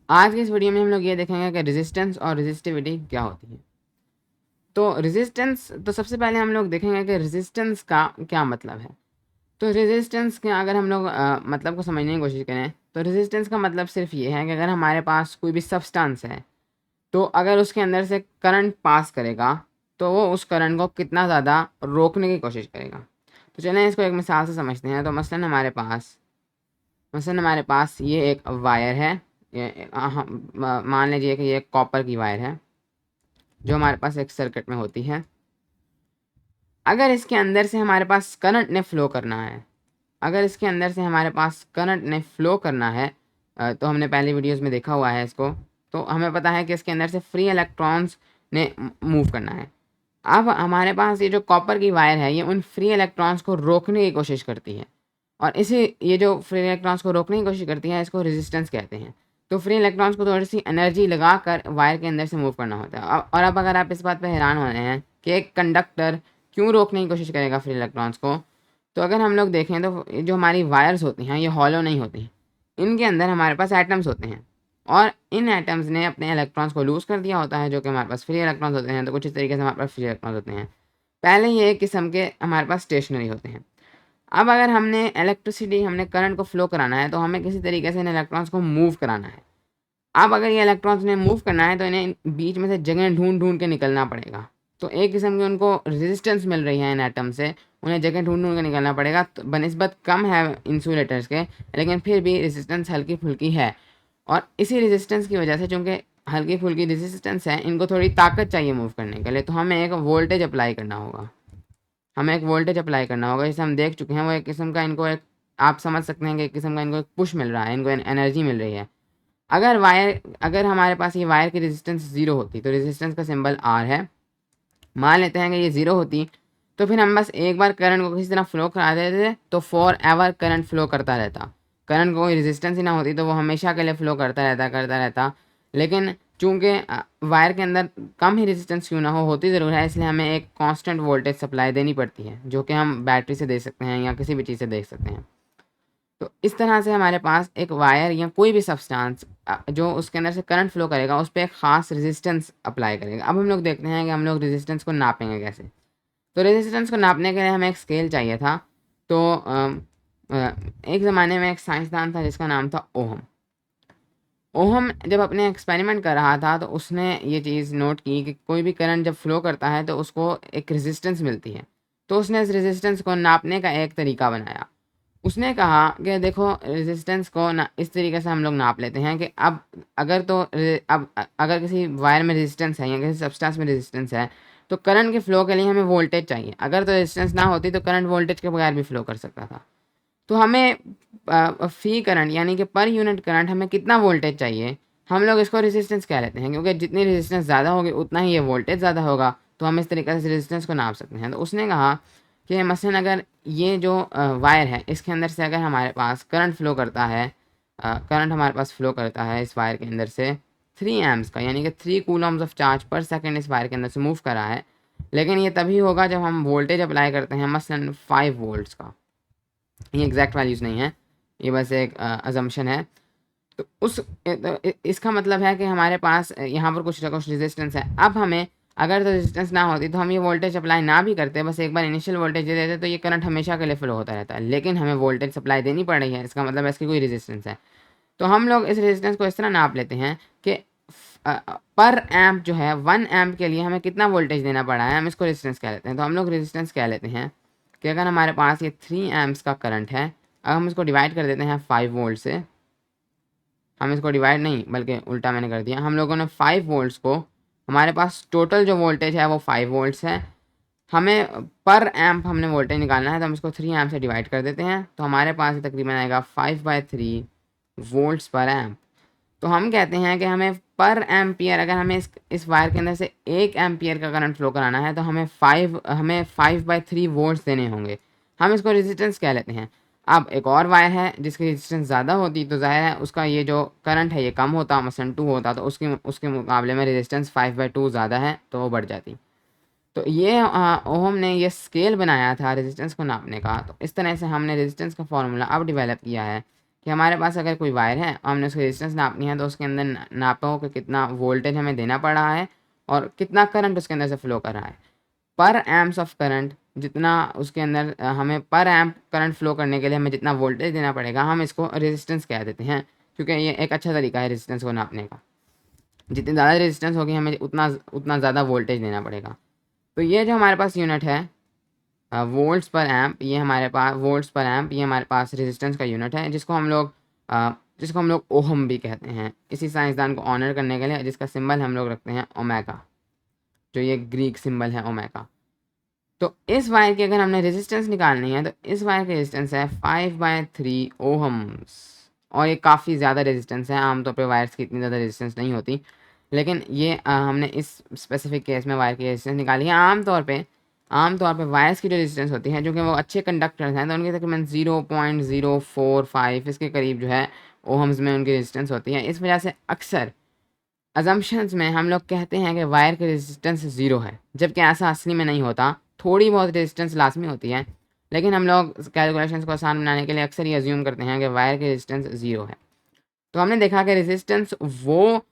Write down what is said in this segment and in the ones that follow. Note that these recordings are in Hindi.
आज के इस वीडियो में हम लोग ये देखेंगे कि रेजिस्टेंस और रेजिस्टिविटी क्या होती है। तो रेजिस्टेंस, तो सबसे पहले हम लोग देखेंगे कि रेजिस्टेंस का क्या मतलब है। तो रेजिस्टेंस के अगर हम लोग मतलब को समझने की कोशिश करें तो रेजिस्टेंस का मतलब सिर्फ ये है कि अगर हमारे पास कोई भी सब्सटेंस है तो अगर उसके अंदर से करंट पास करेगा तो वो उस करंट को कितना ज़्यादा रोकने की कोशिश करेगा। तो चलें इसको एक मिसाल से समझते हैं। तो मसलन हमारे पास ये एक वायर है। मान लीजिए कि ये कॉपर की वायर है जो हमारे पास एक सर्किट में होती है। अगर इसके अंदर से हमारे पास करंट ने फ्लो करना है, अगर इसके अंदर से हमारे पास करंट ने फ्लो करना है, तो हमने पहली वीडियोस में देखा हुआ है इसको। तो हमें पता है कि इसके अंदर से फ्री इलेक्ट्रॉन्स ने मूव करना है। अब हमारे पास ये जो कॉपर की वायर है ये उन फ्री इलेक्ट्रॉन्स को रोकने की कोशिश करती है, और इसे ये जो फ्री इलेक्ट्रॉन्स को रोकने की कोशिश करती है इसको रेजिस्टेंस कहते हैं। तो फ्री इलेक्ट्रॉन्स को थोड़ी सी एनर्जी लगाकर वायर के अंदर से मूव करना होता है। और अब अगर आप इस बात पर हैरान हो रहे हैं कि एक कंडक्टर क्यों रोकने की कोशिश करेगा फ्री इलेक्ट्रॉन्स को, तो अगर हम लोग देखें तो जो हमारी वायर्स होती हैं ये हॉलो नहीं होती। इनके अंदर हमारे पास एटम्स होते हैं, और इन एटम्स ने अपने इलेक्ट्रॉन्स को लूज़ कर दिया होता है जो कि हमारे पास फ्री इलेक्ट्रॉन्स होते हैं। तो कुछ इस तरीके से हमारे पास फ्री इलेक्ट्रॉन्स होते हैं। पहले ये एक किस्म के हमारे पास स्टेशनरी होते हैं। अब अगर हमने करंट को फ्लो कराना है तो हमें किसी तरीके से इन इलेक्ट्रॉन्स को मूव कराना है। अब अगर ये इलेक्ट्रॉन्स ने मूव करना है तो इन्हें बीच में से जगह ढूंढ ढूंढ के निकलना पड़ेगा। तो एक किस्म की उनको रेजिस्टेंस मिल रही है इन एटम से, उन्हें जगह ढूंढ ढूंढ के निकलना पड़ेगा। तो बनिस्बत कम है इंसुलेटर्स के, लेकिन फिर भी रेजिस्टेंस हल्की फुल्की है। और इसी रेजिस्टेंस की वजह से, चूँकि हल्की फुल्की रेजिस्टेंस है, इनको थोड़ी ताकत चाहिए मूव करने के लिए। तो हमें एक वोल्टेज अप्लाई करना होगा। जैसे हम देख चुके हैं वो एक किस्म का इनको एक, आप समझ सकते हैं कि एक किस्म का इनको एक पुश मिल रहा है, इनको एनर्जी मिल रही है। अगर हमारे पास ये वायर की रेजिस्टेंस ज़ीरो होती तो रेजिस्टेंस का सिंबल आर है, मान लेते हैं कि ये ज़ीरो होती, तो फिर हम बस एक बार करंट को किसी तरह फ्लो करा देते तो फॉर एवर करंट फ्लो करता रहता। करंट को कोई रेजिस्टेंस ही ना होती तो वो हमेशा के लिए फ्लो करता रहता। लेकिन चूंकि वायर के अंदर कम ही रेजिस्टेंस क्यों ना होती ज़रूर है, इसलिए हमें एक कांस्टेंट वोल्टेज सप्लाई देनी पड़ती है जो कि हम बैटरी से दे सकते हैं या किसी भी चीज़ से देख सकते हैं। तो इस तरह से हमारे पास एक वायर या कोई भी सब्सटेंस जो उसके अंदर से करंट फ्लो करेगा उस पर एक ख़ास रेजिस्टेंस अप्लाई करेगा। अब हम लोग देखते हैं कि हम लोग रेजिस्टेंस को नापेंगे कैसे। तो रेजिस्टेंस को नापने के लिए हमें एक स्केल चाहिए था। तो एक ज़माने में एक साइंसदान था जिसका नाम था ओहम। ओहम जब अपने एक्सपेरिमेंट कर रहा था तो उसने ये चीज़ नोट की कि कोई भी करंट जब फ्लो करता है तो उसको एक रेजिस्टेंस मिलती है। तो उसने इस रेजिस्टेंस को नापने का एक तरीका बनाया। उसने कहा कि देखो, रेजिस्टेंस को ना इस तरीके से हम लोग नाप लेते हैं कि अगर किसी वायर में रेजिस्टेंस है या किसी सब्सटेंस में रेजिस्टेंस है तो करंट के फ्लो के लिए हमें वोल्टेज चाहिए। अगर तो रेजिस्टेंस ना होती तो करंट वोल्टेज के बगैर भी फ्लो कर सकता था। तो हमें फी करंट यानी कि पर यूनिट करंट हमें कितना वोल्टेज चाहिए, हम लोग इसको रेजिस्टेंस कह लेते हैं, क्योंकि जितनी रेजिस्टेंस ज़्यादा होगी उतना ही ये वोल्टेज ज़्यादा होगा। तो हम इस तरीके से रेजिस्टेंस को नाप सकते हैं। तो उसने कहा कि मसलन अगर ये जो वायर है इसके अंदर से अगर हमारे पास करंट फ्लो करता है, करंट हमारे पास फ्लो करता है इस वायर के अंदर से 3 एम्स का, यानी कि 3 कूलम्स ऑफ चार्ज पर सेकेंड इस वायर के अंदर से मूव कर रहा है। लेकिन ये तभी होगा जब हम वोल्टेज अप्लाई करते हैं मसलन 5 वोल्ट्स का। ये एग्जैक्ट वैल्यूज़ नहीं है, ये बस एक अजम्पशन है। तो इसका मतलब है कि हमारे पास यहाँ पर कुछ ना कुछ रेजिस्टेंस है। अब हमें अगर तो रेजिस्टेंस ना होती तो हम ये वोल्टेज अप्लाई ना भी करते, बस एक बार इनिशियल वोल्टेज दे देते तो ये करंट हमेशा के लिए फ्लो होता रहता है। लेकिन हमें वोल्टेज सप्लाई देनी पड़ रही है, इसका मतलब है इसकी कोई रेजिस्टेंस है। तो हम लोग इस रेजिस्टेंस को इस तरह नाप लेते हैं कि पर एम्प जो है 1 एम्प के लिए हमें कितना वोल्टेज देना पड़ा है, हम इसको रेजिस्टेंस कह लेते हैं। तो हम लोग रेजिस्टेंस कह लेते हैं कि अगर हमारे पास ये 3 एम्प्स का करंट है, अब हम इसको डिवाइड कर देते हैं 5 वोल्ट से। हम इसको डिवाइड नहीं बल्कि उल्टा मैंने कर दिया। हम लोगों ने 5 वोल्ट्स को, हमारे पास टोटल जो वोल्टेज है वो 5 वोल्ट्स है, हमें पर एम्प हमने वोल्टेज निकालना है तो हम इसको 3 एम्प से डिवाइड कर देते हैं। तो हमारे पास तकरीबन आएगा 5/3 वोल्ट्स पर एम्प। तो हम कहते हैं कि हमें पर एम्पियर, अगर हमें इस वायर के अंदर से 1 एम्पियर का करंट फ्लो कराना है तो हमें 5/3 वोल्ट्स देने होंगे। हम इसको रेजिस्टेंस कह लेते हैं। अब एक और वायर है जिसकी रेजिस्टेंस ज़्यादा होती तो ज़ाहिर है उसका ये जो करंट है ये कम होता, मसलन 2 होता, तो उसके मुकाबले में रेजिस्टेंस 5/2 ज़्यादा है तो वो बढ़ जाती। तो ये ओहम ने ये स्केल बनाया था रेजिस्टेंस को नापने का। तो इस तरह से हमने रेजिस्टेंस का फॉर्मूला अब डेवलप किया है कि हमारे पास अगर कोई वायर है और हमने उसकी रेजिस्टेंस नापनी है, तो उसके अंदर नापो कि कितना वोल्टेज हमें देना पड़ रहा है और कितना करंट उसके अंदर से फ्लो कर रहा है। पर एम्प्स ऑफ करंट, जितना उसके अंदर हमें पर एम्प करंट फ्लो करने के लिए हमें जितना वोल्टेज देना पड़ेगा, हम इसको रेजिस्टेंस कह देते हैं, क्योंकि ये एक अच्छा तरीका है रेजिस्टेंस को नापने का। जितनी ज़्यादा रेजिस्टेंस होगी हमें उतना उतना ज़्यादा वोल्टेज देना पड़ेगा। तो ये जो हमारे पास यूनिट है वोल्ट्स पर एम्प, ये हमारे पास वोल्ट्स पर एम्प, ये हमारे पास रेजिस्टेंस का यूनिट है, जिसको हम लोग ओहम भी कहते हैं, इसी साइंसदान को ऑनर करने के लिए, जिसका सिंबल हम लोग रखते हैं ओमेगा, जो ये ग्रीक सिंबल है ओमेगा। तो इस वायर की अगर हमने रेजिस्टेंस निकालनी है, तो इस वायर की रेजिस्टेंस है 5/3 ओहम्स, और ये काफ़ी ज़्यादा रेजिस्टेंस है। आमतौर पे वायर्स की इतनी ज़्यादा रेजिस्टेंस नहीं होती, लेकिन ये हमने इस स्पेसिफिक केस में वायर की रेजिस्टेंस निकाली है। आमतौर पे वायर्स की जो रेजिस्टेंस होती है, जो कि वो अच्छे कंडक्टर्स हैं, तो उनकी तकरीबन 0.045 इसके करीब जो है ओहम्स में उनकी रेजिस्टेंस होती है। इस वजह से अक्सर अजम्पशंस में हम लोग कहते हैं कि वायर की रेजिस्टेंस ज़ीरो है, जबकि ऐसा असली में नहीं होता। थोड़ी बहुत रेजिस्टेंस लाजमी होती है, लेकिन हम लोग कैलकुलेशंस को आसान बनाने के लिए अक्सर ये अज्यूम करते हैं कि वायर की रेजिस्टेंस ज़ीरो है। तो हमने देखा कि रेजिस्टेंस वो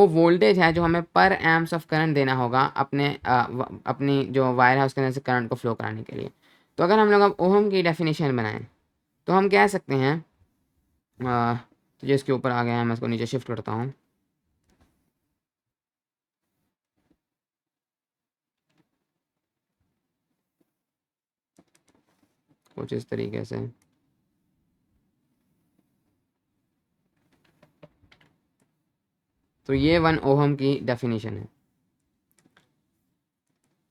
वोल्टेज है जो हमें पर एम्प्स ऑफ करंट देना होगा अपनी जो वायर है उसके अंदर से करंट को फ्लो कराने के लिए। तो अगर हम लोग अब ओहम की डेफिनेशन बनाएं, तो हम कह सकते हैं तो जो इसके ऊपर आ गया है, मैं इसको नीचे शिफ्ट करता हूँ। कुछ इस तरीके से। तो ये 1 ओहम की डेफिनेशन है।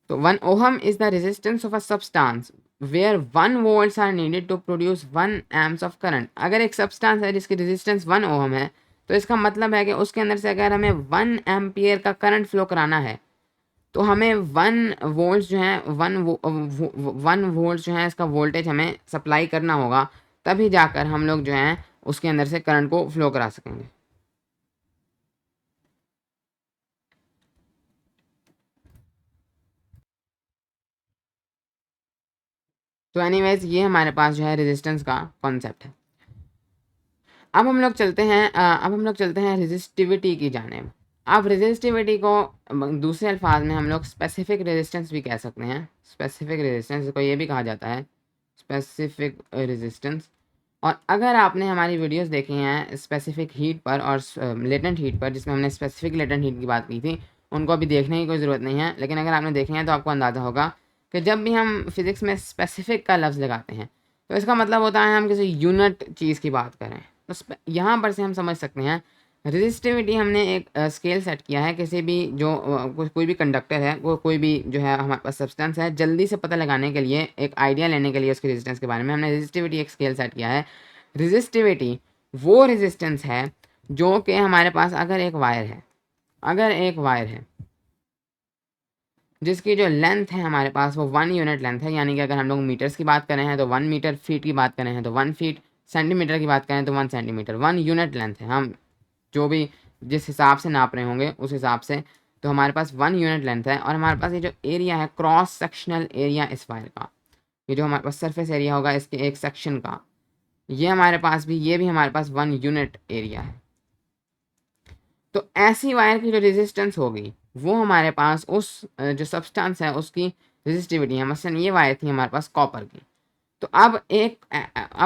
तो 1 ohm is the resistance of a substance where 1 volts are needed to produce 1 amps of current। अगर एक सब्सटेंस है जिसकी रेजिस्टेंस 1 ओहम है, तो इसका मतलब है कि उसके अंदर से अगर हमें 1 एम्पियर का करंट फ्लो कराना है, तो हमें 1 वोल्ट्स जो है 1 वोल्ट्स जो है इसका वोल्टेज हमें सप्लाई करना होगा, तभी जाकर हम लोग जो है उसके अंदर से करंट को फ्लो करा सकेंगे। तो एनीवेज ये हमारे पास जो है रेजिस्टेंस का कॉन्सेप्ट है। अब हम लोग चलते हैं रेजिस्टिविटी की जानिब। अब रेजिस्टिविटी को दूसरे अल्फाज में हम लोग स्पेसिफिक रेजिस्टेंस भी कह सकते हैं। स्पेसिफिक रेजिस्टेंस को ये भी कहा जाता है स्पेसिफिक रेजिस्टेंस। और अगर आपने हमारी वीडियोस देखी हैं स्पेसिफिक हीट पर और लेटेंट हीट पर, जिसमें हमने स्पेसिफिक लेटेंट हीट की बात की थी, उनको अभी देखने की कोई ज़रूरत नहीं है, लेकिन अगर आपने देखे हैं तो आपको अंदाज़ा होगा कि जब भी हम फिज़िक्स में स्पेसिफिक का लफ्ज़ लगाते हैं, तो इसका मतलब होता है हम किसी यूनिट चीज़ की बात करें। तो यहाँ पर से हम समझ सकते हैं रेजिस्टिविटी, हमने एक स्केल सेट किया है किसी भी जो कोई भी कंडक्टर है, कोई भी जो है हमारे पास सब्सटेंस है, जल्दी से पता लगाने के लिए, एक आइडिया लेने के लिए उसकी रेजिस्टेंस के बारे में हमने रेजिस्टिविटी एक स्केल सेट किया है। रेजिस्टिविटी वो रेजिस्टेंस है जो कि हमारे पास अगर एक वायर है जिसकी जो लेंथ है हमारे पास वो 1 यूनिट लेंथ है, यानी कि अगर हम लोग मीटर्स की बात करें हैं तो 1 मीटर, फीट की बात करें हैं तो 1 फीट, सेंटीमीटर की बात करें तो 1 सेंटीमीटर, 1 यूनिट लेंथ है। हम जो भी जिस हिसाब से नाप रहे होंगे उस हिसाब से, तो हमारे पास 1 यूनिट लेंथ है। और हमारे पास ये जो एरिया है, क्रॉस सेक्शनल एरिया इस वायर का, ये जो हमारे पास सरफेस एरिया होगा इसके एक सेक्शन का, ये भी हमारे पास 1 यूनिट एरिया है। तो ऐसी वायर की जो रेजिस्टेंस होगी वो हमारे पास उस जो सब्सटेंस है उसकी रेजिस्टिविटी है। मसलन ये वायर थी हमारे पास कॉपर की, तो अब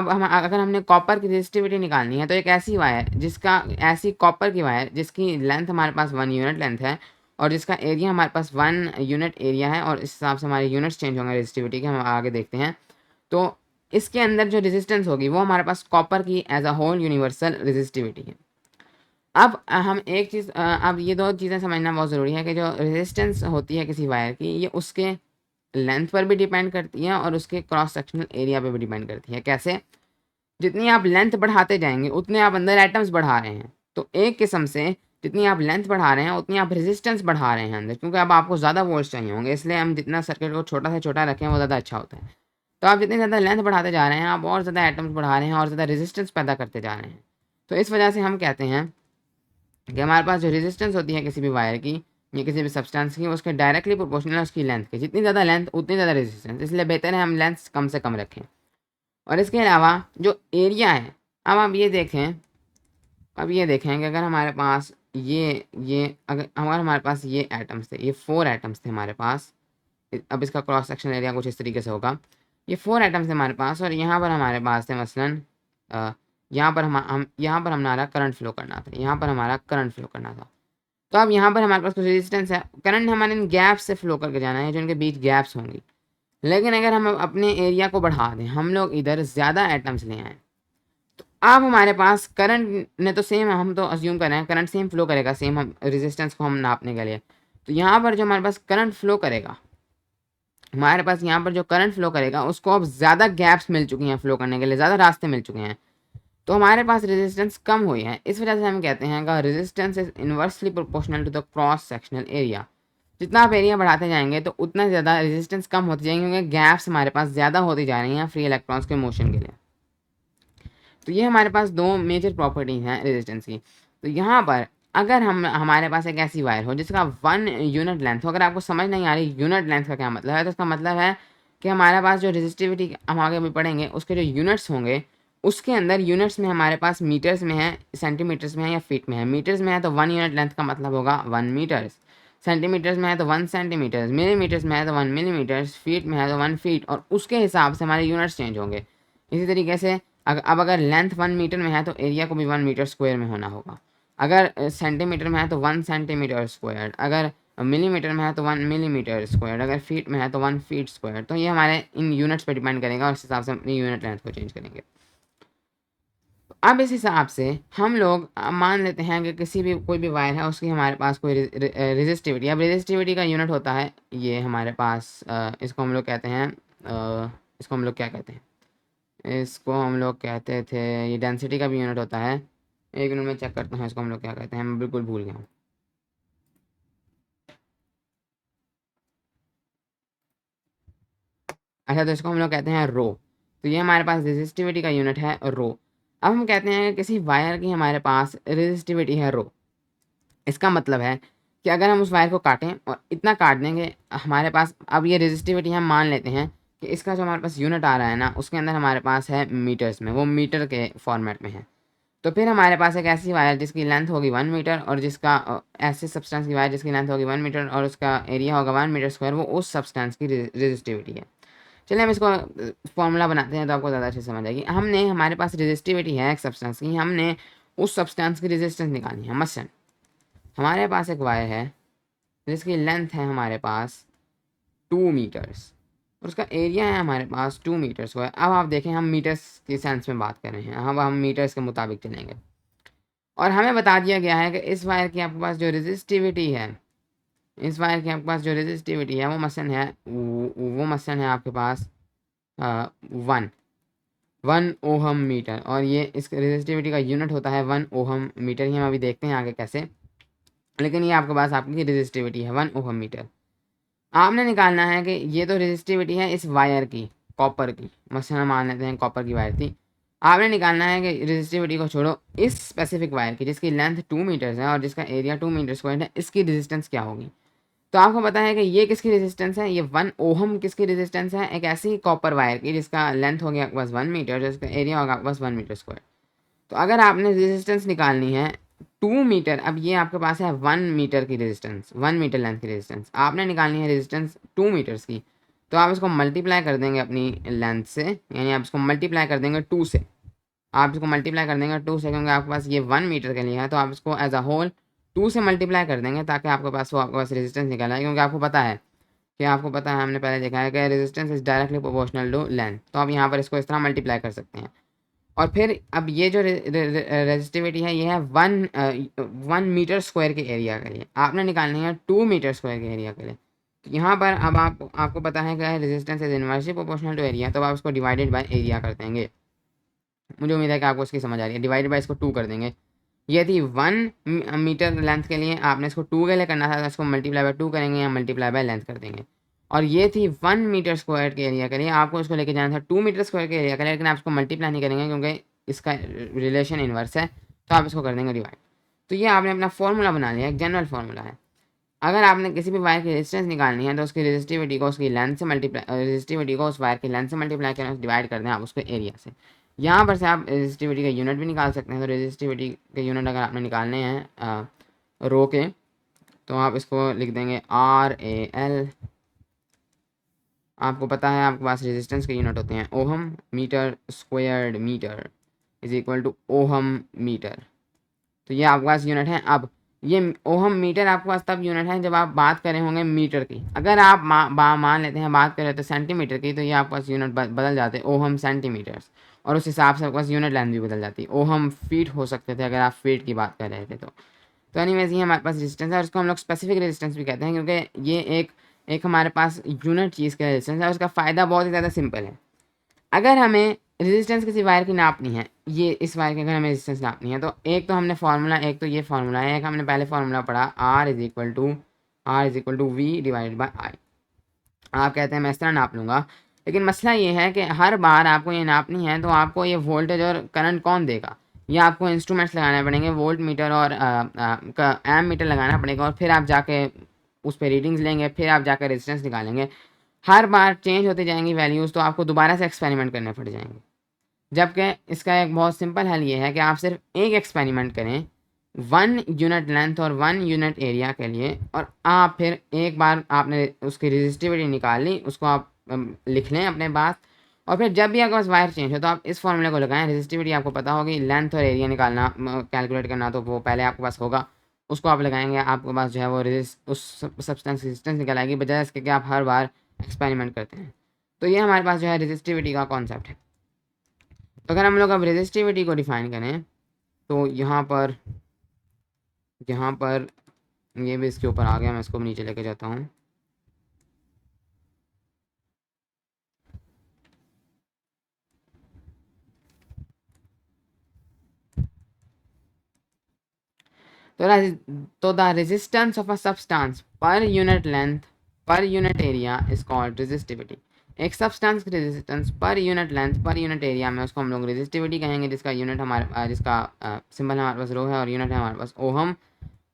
हम अगर हमने कॉपर की रेजिस्टिविटी निकालनी है, तो एक ऐसी कॉपर की वायर जिसकी लेंथ हमारे पास 1 यूनिट लेंथ है और जिसका एरिया हमारे पास 1 यूनिट एरिया है, और इस हिसाब से हमारे यूनिट्स चेंज होंगे रेजिस्टिविटी के, हम आगे देखते हैं। तो इसके अंदर जो रेजिस्टेंस होगी वो हमारे पास कॉपर की as a whole universal resistivity है। अब हम एक चीज़ अब ये दो चीज़ें समझना बहुत ज़रूरी है कि जो रेजिस्टेंस होती है किसी वायर की, ये उसके लेंथ पर भी डिपेंड करती है और उसके क्रॉस सेक्शनल एरिया पे भी डिपेंड करती है। कैसे? जितनी आप लेंथ बढ़ाते जाएंगे उतने आप अंदर एटम्स बढ़ा रहे हैं। तो एक किस्म से जितनी आप लेंथ बढ़ा रहे हैं उतनी आप रेजिस्टेंस बढ़ा रहे हैं अंदर, क्योंकि अब आपको ज़्यादा वोल्ट्स चाहिए होंगे, इसलिए हम जितना सर्किट को छोटा से छोटा रखें वो ज़्यादा अच्छा होता है। तो आप जितनी ज़्यादा लेंथ बढ़ाते जा रहे हैं, आप और ज़्यादा एटम्स बढ़ा रहे हैं और ज़्यादा रेजिस्टेंस पैदा करते जा रहे हैं। तो इस वजह से हम कहते हैं कि हमारे पास जो रेजिस्टेंस होती है किसी भी वायर की या किसी भी सब्सटेंस की, उसके डायरेक्टली प्रोपोर्शनल है उसकी लेंथ के। जितनी ज़्यादा लेंथ उतनी ज़्यादा रेजिस्टेंस, इसलिए बेहतर है हम लेंथ कम से कम रखें। और इसके अलावा जो एरिया है अब आप ये देखें, अब ये देखें कि अगर हमारे पास अगर हमारे पास ये एटम्स थे, ये 4 एटम्स थे हमारे पास। अब इसका क्रॉस सेक्शन एरिया कुछ इस तरीके से होगा। ये 4 एटम्स थे हमारे पास और यहाँ पर हमारे पास थे मसलन यहाँ पर हम यहाँ पर हमारा करंट फ्लो करना था, यहाँ पर हमारा करंट फ्लो करना था। तो अब यहाँ पर हमारे पास कुछ रेजिस्टेंस है, करंट हमारे इन गैप्स से फ्लो करके जाना है जो इनके बीच गैप्स होंगी। लेकिन अगर हम अपने एरिया को बढ़ा दें, हम लोग इधर ज़्यादा एटम्स ले आए, तो अब हमारे पास करंट ने तो सेम, हम तो अज्यूम कर रहे हैं करंट सेम फ्लो करेगा, सेम हम रेजिस्टेंस को हम नापने के लिए। तो यहाँ पर जो हमारे पास करंट फ्लो करेगा, हमारे पास यहाँ पर जो करंट फ्लो करेगा उसको अब ज़्यादा गैप्स मिल चुकी हैं फ्लो करने के लिए, ज़्यादा रास्ते मिल चुके हैं। तो हमारे पास रेजिस्टेंस कम हुई है। इस वजह से हम कहते हैं कि resistance is inversely proportional to the cross sectional area. जितना आप एरिया बढ़ाते जाएंगे तो उतना ज़्यादा रेजिस्टेंस कम होती जाएंगे, क्योंकि गैप्स हमारे पास ज़्यादा होती जा रही हैं फ्री इलेक्ट्रॉन्स के मोशन के लिए। तो ये हमारे पास दो मेजर प्रॉपर्टीज हैं रेजिस्टेंस की। तो यहाँ पर अगर हमारे पास एक ऐसी वायर हो जिसका 1 यूनिट लेंथ हो, अगर आपको समझ नहीं आ रही यूनिट लेंथ का क्या मतलब है, तो इसका मतलब है कि हमारे पास जो रेजिस्टिविटी हम आगे भी पढ़ेंगे उसके जो यूनिट्स होंगे, उसके अंदर यूनिट्स में हमारे पास मीटर्स में है, सेंटीमीटर्स में है या फीट में है। मीटर्स में है तो 1 यूनिट लेंथ का मतलब होगा 1 मीटर्स, सेंटीमीटर्स में है तो 1 सेंटीमीटर्स, मिलीमीटर्स में है तो 1 मिलीमीटर्स, फीट में है तो 1 फीट, और उसके हिसाब से हमारे यूनिट्स चेंज होंगे। इसी तरीके से अब अगर लेंथ 1 मीटर में है तो एरिया को भी 1 मीटर स्क्वायर में होना होगा। अगर सेंटीमीटर में है तो 1 सेंटीमीटर स्क्वायर, अगर मिलीमीटर में है तो 1 मिलीमीटर स्क्वायर, अगर फीट में है तो 1 फीट स्क्वायर। तो ये हमारे इन यूनिट्स पर डिपेंड करेगा और इस हिसाब से अपनी यूनिट लेंथ को चेंज करेंगे। अब इस हिसाब से हम लोग मान लेते हैं कि किसी भी कोई भी वायर है उसकी हमारे पास कोई रेजिस्टिविटी, अब रेजिस्टिविटी का यूनिट होता है ये हमारे पास इसको हम लोग कहते हैं इसको हम लोग क्या कहते हैं, इसको हम लोग कहते थे, ये डेंसिटी का भी यूनिट होता है। एक मिनट में चेक करता हूँ इसको हम लोग क्या कहते हैं, मैं बिल्कुल भूल गया हूँ। अच्छा, तो इसको हम लोग कहते हैं रो। तो ये हमारे पास रेजिस्टिविटी का यूनिट है रो। अब हम कहते हैं कि किसी वायर की हमारे पास रेजिस्टिविटी है रो। इसका मतलब है कि अगर हम उस वायर को काटें और इतना काट देंगे हमारे पास, अब ये रेजिस्टिविटी हम मान लेते हैं कि इसका जो हमारे पास यूनिट आ रहा है ना, उसके अंदर हमारे पास है मीटर्स में, वो मीटर के फॉर्मेट में है। तो फिर हमारे पास एक ऐसी वायर जिसकी लेंथ होगी 1 मीटर और जिसका ऐसे सब्सटेंस की वायर जिसकी लेंथ होगी 1 मीटर और उसका एरिया होगा 1 मीटर स्क्वायर, वो उस सब्सटेंस की रेजिस्टिविटी है। चलिए हम इसको फॉर्मूला बनाते हैं तो आपको ज़्यादा अच्छे से समझ आएगी। हमने हमारे पास रेजिस्टिविटी है एक सब्सटेंस की, हमने उस सब्सटेंस की रेजिस्टेंस निकालनी है। मसलन हमारे पास एक वायर है जिसकी लेंथ है हमारे पास 2 मीटर्स और उसका एरिया है हमारे पास 2 मीटर्स को। अब आप देखें हम मीटर्स की सेंस में बात कर रहे हैं, हम मीटर्स के मुताबिक चलेंगे। और हमें बता दिया गया है कि इस वायर की आपके पास जो रेजिस्टिविटी है, इस वायर की आपके पास जो रेजिस्टिविटी है वो मसलन है आपके पास 1 ओहम मीटर, और ये इस रेजिस्टिविटी का यूनिट होता है 1 ओहम मीटर। ये हम अभी देखते हैं आगे कैसे, लेकिन ये आपके पास आपकी रेजिस्टिविटी है 1 ओहम मीटर। आपने निकालना है कि ये तो रेजिस्टिविटी है इस वायर की, कॉपर की, मसलन मान लेते हैं कॉपर की वायर थी। आपने निकालना है कि रेजिस्टिविटी को छोड़ो, इस स्पेसिफिक वायर की जिसकी लेंथ 2 मीटर्स है और जिसका एरिया 2 मीटर स्क्वायर है, इसकी रेजिस्टेंस क्या होगी। तो आपको पता है कि ये किसकी रेजिस्टेंस है, ये 1 ओहम किसकी रेजिस्टेंस है, एक ऐसी कॉपर वायर की जिसका लेंथ हो गया आपके पास 1 मीटर, जिसका एरिया होगा आपके पास 1 मीटर स्क्वायर। तो अगर आपने रेजिस्टेंस निकालनी है 2 मीटर, अब ये आपके पास है 1 मीटर की रेजिस्टेंस, 1 मीटर लेंथ की रेजिस्टेंस, आपने निकालनी है रेजिस्टेंस 2 मीटर्स की। तो आप इसको मल्टीप्लाई कर देंगे अपनी लेंथ से, यानी आप इसको मल्टीप्लाई कर देंगे 2 से, आप इसको मल्टीप्लाई कर देंगे 2 से, क्योंकि आपके पास ये 1 मीटर के लिए है तो आप इसको एज अ होल 2 से मल्टीप्लाई कर देंगे ताकि आपके पास रेजिस्टेंस निकल आए। क्योंकि आपको पता है हमने पहले देखा है कि resistance is directly proportional to length, तो आप यहाँ पर इसको इस तरह मल्टीप्लाई कर सकते हैं। और फिर अब ये जो रेजिस्टिविटी है ये है 1 मीटर स्क्वायर के एरिया के लिए, आपने निकालनी है 2 मीटर स्क्वायर के एरिया के लिए। तो यहाँ पर अब आपको पता है कि resistance is inversely proportional to area, तो आप उसको डिवाइडेड बाय एरिया कर देंगे। मुझे उम्मीद है कि आपको इसकी समझ आ रही है। डिवाइडेड बाय इसको 2 कर देंगे। ये थी 1 मीटर लेंथ के लिए, आपने इसको 2 के लिए करना था तो इसको मल्टीप्लाई बाय 2 करेंगे या मल्टीप्लाई बाय लेंथ कर देंगे। और ये थी 1 मीटर स्क्वायर के एरिया के लिए, आपको इसको लेके जाना था 2 मीटर स्क्वायर के एरिया के लिए, लेकिन आप इसको मल्टीप्लाई नहीं करेंगे क्योंकि इसका रिलेशन इन्वर्स है, तो आप इसको कर देंगे डिवाइड। तो ये आपने अपना फॉर्मूला बना लिया, एक जनरल फार्मूला है। अगर आपने किसी भी वायर की रेजिस्टेंस निकालनी है तो उसकी रेजिस्टिविटी को उसकी लेंथ से मल्टीप्लाई, रेजिस्टिविटी को उस वायर की लेंथ से मल्टीप्लाई करें, डिवाइड कर दें आप उसको एरिया से। यहाँ पर से आप रेजिस्टिविटी का यूनिट भी निकाल सकते हैं। तो रेजिस्टिविटी के यूनिट अगर आपने निकालने हैं रो के, तो आप इसको लिख देंगे RAL। आपको पता है आपके पास रेजिस्टेंस के यूनिट होते हैं ohm, meter squared meter is equal to ohm meter. तो ये आपके पास यूनिट है। अब ये ओहम मीटर आपके पास तब यूनिट है जब आप बात कर रहे होंगे मीटर की। अगर आप मान लेते हैं बात कर रहे हो तो सेंटीमीटर की, तो ये आपके पास यूनिट बदल जाते हैं ओहम सेंटीमीटर्स, और उस हिसाब से आपके पास यूनिट लेंथ भी बदल जाती है। ओहम फीट हो सकते थे अगर आप फीट की बात कर रहे थे तो एनीवेज ये हमारे पास रेजिस्टेंस है, और इसको हम लोग स्पेसिफिक रेजिस्टेंस भी कहते हैं, क्योंकि ये एक एक हमारे पास यूनिट चीज़ का रेजिस्टेंस है, और उसका फ़ायदा बहुत ही ज़्यादा सिंपल है। अगर हमें रेजिस्टेंस किसी वायर की नापनी है, ये इस वायर की अगर हमें रेजिस्टेंस नापनी है, तो एक तो हमने फार्मूला, एक तो ये फार्मूला है, एक हमने पहले फार्मूला पढ़ा R is equal to V divided by I. आप कहते हैं मैं इस तरह नाप लूँगा, लेकिन मसला ये है कि हर बार आपको ये नापनी है तो आपको ये वोल्टेज और करंट कौन देगा? ये आपको इंस्ट्रूमेंट्स लगाने पड़ेंगे, वोल्ट मीटर और एम मीटर लगाना पड़ेगा, और फिर आप जाके उस पर रीडिंग्स लेंगे, फिर आप जाकर रेजिस्टेंस निकालेंगे। हर बार चेंज होती जाएंगी वैल्यूज़, तो आपको दोबारा से एक्सपेरिमेंट करने पड़ जाएंगे। जबकि इसका एक बहुत सिंपल हल ये है कि आप सिर्फ एक एक्सपेरिमेंट करें 1 यूनिट लेंथ और 1 यूनिट एरिया के लिए, और आप फिर एक बार आपने उसकी रेजिस्टिविटी निकाल ली, उसको आप लिख लें अपने पास, और फिर जब भी आपके पास वायर चेंज हो तो आप इस फॉर्मूले को लगाएं। रेजिस्टिविटी आपको पता होगी, लेंथ और एरिया निकालना कैलकुलेट करना तो वो पहले आपके पास होगा, उसको आप लगाएंगे, आपके पास जो है वो उस सब्सटेंस रेजिस्टेंस निकल आएगी, बजाय इसके कि आप हर बार एक्सपेरिमेंट करते हैं। तो ये हमारे पास जो है रेजिस्टिविटी का कॉन्सेप्ट है। तो अगर हम लोग अब रेजिस्टिविटी को डिफाइन करें, तो यहाँ पर ये भी इसके ऊपर आ गया, मैं इसको भी नीचे लेके जाता हूँ। तो the resistance of a substance per unit length per unit area is called resistivity. एक सब्सटेंस की resistance per unit length per unit area में उसको हम लोग रेजिस्टिविटी कहेंगे, जिसका यूनिट हमारे जिसका सिंबल हमारे पास रो है, और यूनिट है हमारे पास ओहम।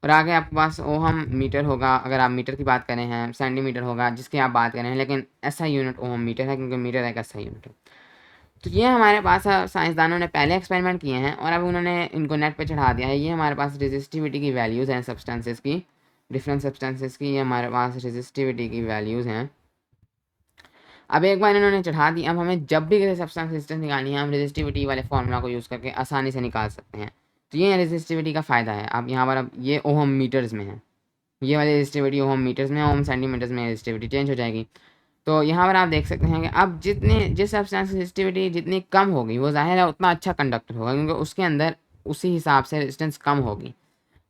और आगे आपके पास ओहम मीटर होगा, अगर आप मीटर की बात करें हैं, सेंटीमीटर होगा जिसकी आप बात करें हैं, लेकिन ऐसा यूनिट ओहम मीटर है, क्योंकि मीटर एक ऐसा यूनिट है। तो ये हमारे पास साइंसदानों ने पहले एक्सपेरिमेंट किए हैं, और अब उन्होंने इनको नेट पे चढ़ा दिया है। ये हमारे पास रेजिस्टिविटी की वैल्यूज़ हैं सब्सटेंसेस की, डिफरेंट सब्सटेंसेस की, ये हमारे पास रेजिस्टिविटी की वैल्यूज़ हैं। अब एक बार इन्होंने चढ़ा दी, अब हमें जब भी किसी सब्सटेंस रेजिस्टेंस निकालनी है, हम रेजिस्टिविटी वाले फॉर्मूला को यूज़ करके आसानी से निकाल सकते हैं। तो ये रेजिस्टिविटी का फ़ायदा है। अब यहाँ पर अब ये ओहम मीटर्स में है, ये वाली रेजिस्टिविटी ओहम मीटर्स में, ओहम सेंटीमीटर्स में रेजिस्टिविटी चेंज हो जाएगी। तो यहाँ पर आप देख सकते हैं कि अब जिस सब्सटेंस की रेजिस्टिविटी जितनी कम होगी, वो ज़ाहिर है उतना अच्छा कंडक्टर होगा, क्योंकि उसके अंदर उसी हिसाब से रेजिस्टेंस कम होगी।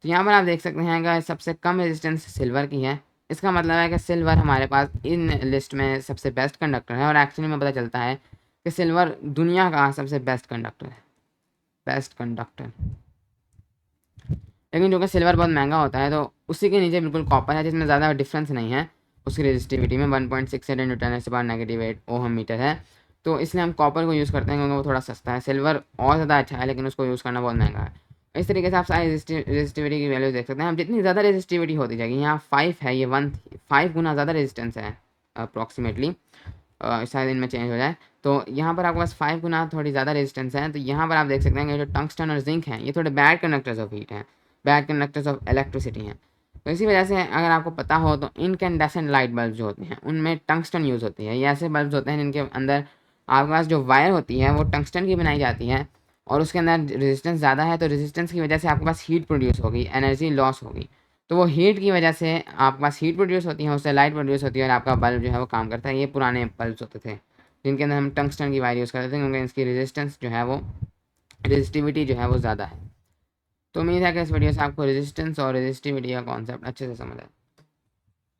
तो यहाँ पर आप देख सकते हैं कि सबसे कम रेजिस्टेंस सिल्वर की है। इसका मतलब है कि सिल्वर हमारे पास इन लिस्ट में सबसे बेस्ट कंडक्टर है, और एक्चुअली में पता चलता है कि सिल्वर दुनिया का सबसे बेस्ट कंडक्टर है, बेस्ट कंडक्टर। लेकिन जो कि सिल्वर बहुत महंगा होता है, तो उसी के नीचे बिल्कुल कॉपर है, जिसमें ज़्यादा डिफरेंस नहीं है उसकी रेजिस्टिविटी में। 1.68 न्यूटन/-8 ओहम मीटर है, तो इसलिए हम कॉपर को यूज़ करते हैं, क्योंकि वो थोड़ा सस्ता है। सिल्वर और ज़्यादा अच्छा है, लेकिन उसको यूज़ करना बहुत महंगा है। इस तरीके से आप सारी रेजिस्टिविटी की वैल्यूज देख सकते हैं। हम जितनी ज़्यादा रेजिस्टिविटी होती जाएगी, यहाँ 5 है, ये 5 गुना ज़्यादा रेजिस्टेंस है अप्रॉक्सीमेटली, शायद इनमें चेंज हो जाए। तो यहाँ पर आपके पास 5 गुना थोड़ी ज़्यादा रेजिस्टेंस है। तो यहाँ पर आप देख सकते हैं कि जो टंगस्टन और जिंक हैं, ये थोड़े बैड कंडक्टर्स ऑफ हीट हैं, बैड कंडक्टर्स ऑफ इलेक्ट्रिसिटी हैं। तो इसी वजह से अगर आपको पता हो तो इनकैंडेसेंट लाइट बल्ब जो होते हैं, उनमें टंगस्टन यूज़ होती है। ये ऐसे बल्ब होते हैं जिनके अंदर आपके पास जो वायर होती है वो टंगस्टन की बनाई जाती है, और उसके अंदर रेजिस्टेंस ज़्यादा है, तो रेजिस्टेंस की वजह से आपके पास हीट प्रोड्यूस होगी, एनर्जी लॉस होगी। तो वो हीट की वजह से आपके पास हीट प्रोड्यूस होती है, उससे लाइट प्रोड्यूस होती है, और आपका बल्ब जो है वो काम करता है। ये पुराने बल्ब होते थे जिनके अंदर हम टंगस्टन की वायर यूज़ करते थे, क्योंकि इसकी रेजिस्टेंस जो है वो रेजिस्टिविटी जो है वो ज़्यादा है। तो उम्मीद है कि इस वीडियो से आपको रेजिस्टेंस और रेजिस्टिविटी का कॉन्सेप्ट अच्छे से समझ आए।